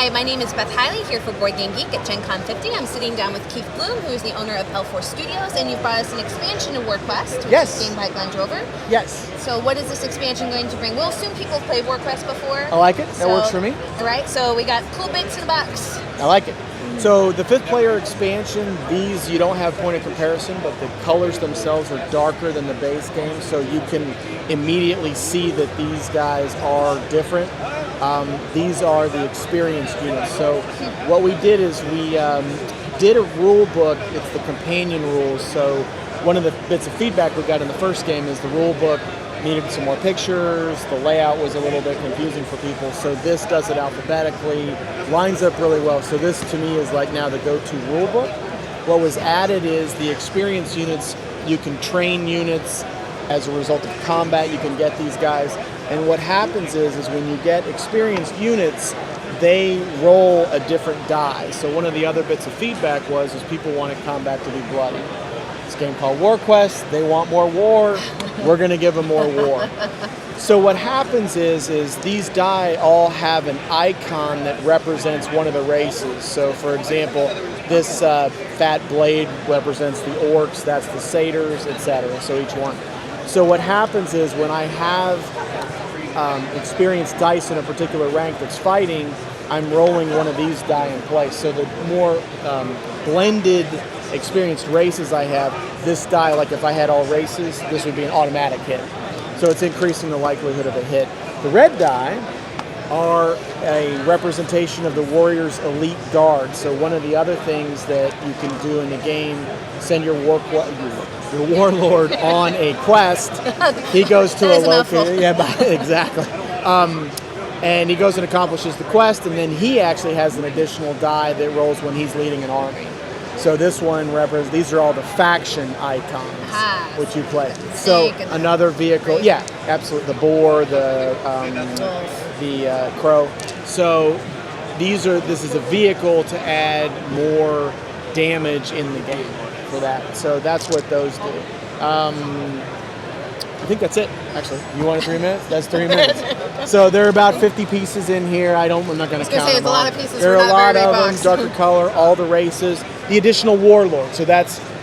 Hi, my name is Beth Hiley, here for Board Game Geek at Gen Con 50. I'm sitting down with Keith Bloom, who is the owner of L4 Studios, and you've brought us an expansion to Warquest, which is gamed by Glenn Drover. Yes. So what is this expansion going to bring? We'll assume people have played Warquest before. I like it. That works for me. All right, so we got cool bits in the box. I like it. So the 5th player expansion, these you don't have point of comparison, but the colors themselves are darker than the base game, so you can immediately see that these guys are different. These are the experienced units. So what we did is we did a rule book. It's the companion rules. So one of the bits of feedback we got in the first game is the rule book needed some more pictures, the layout was a little bit confusing for people, so this does it alphabetically, lines up really well. So this to me is like now the go-to rule book. What was added is the experienced units. You can train units as a result of combat. You can get these guys, and what happens is when you get experienced units, they roll a different die. So one of the other bits of feedback was people wanted combat to be bloody. This game called Warquest, they want more war, we're going to give them more war. So what happens is these die all have an icon that represents one of the races. So for example, this fat blade represents the orcs, that's the satyrs, etc. So each one. So what happens is when I have experienced dice in a particular rank that's fighting, I'm rolling one of these die in place. So the more blended experienced races I have, this die, like if I had all races, this would be an automatic hit. So it's increasing the likelihood of a hit. The red die are a representation of the Warrior's Elite Guard. So one of the other things that you can do in the game, send your warlord on a quest. He goes to a location. Yeah, exactly. And he goes and accomplishes the quest, and then he actually has an additional die that rolls when he's leading an army. So this one represents, these are all the faction icons, which you play. So another vehicle, yeah, absolutely, the boar, the crow. So this is a vehicle to add more damage in the game for that. So that's what those do. I think that's it, actually. You wanted 3 minutes? That's 3 minutes. So there are about 50 pieces in here. I'm not going to count them all. It's a lot of pieces. There are a lot of them, darker color, all the races. The additional warlord. So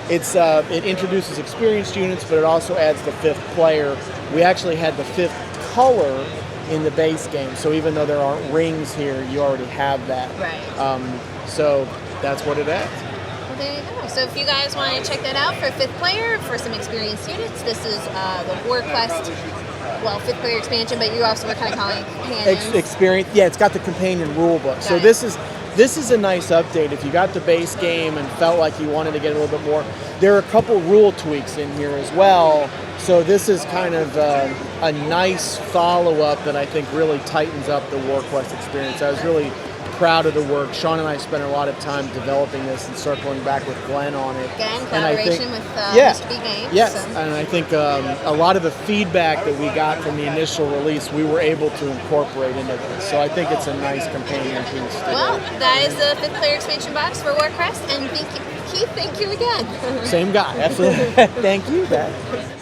it introduces experienced units, but it also adds the 5th player. We actually had the 5th color in the base game. So even though there aren't rings here, you already have that. Right. So that's what it adds. Well, there you go. So if you guys want to check that out for 5th player, for some experienced units, this is the Warquest, 5th player expansion, but you also were kind of calling it companions. Experience, yeah, it's got the companion rule book. So this is a nice update. If you got the base game and felt like you wanted to get a little bit more, there are a couple rule tweaks in here as well. So this is kind of a nice follow-up that I think really tightens up the Warquest experience. I was really proud of the work. Sean and I spent a lot of time developing this and circling back with Glenn on it. Again, collaboration with Mr. B Games. Yes, and I think a lot of the feedback that we got from the initial release, we were able to incorporate into this. So I think it's a nice companion piece. Well, that is the 5th player expansion box for Warquest, and Keith, thank you again. Same guy, absolutely. Thank you, Beth.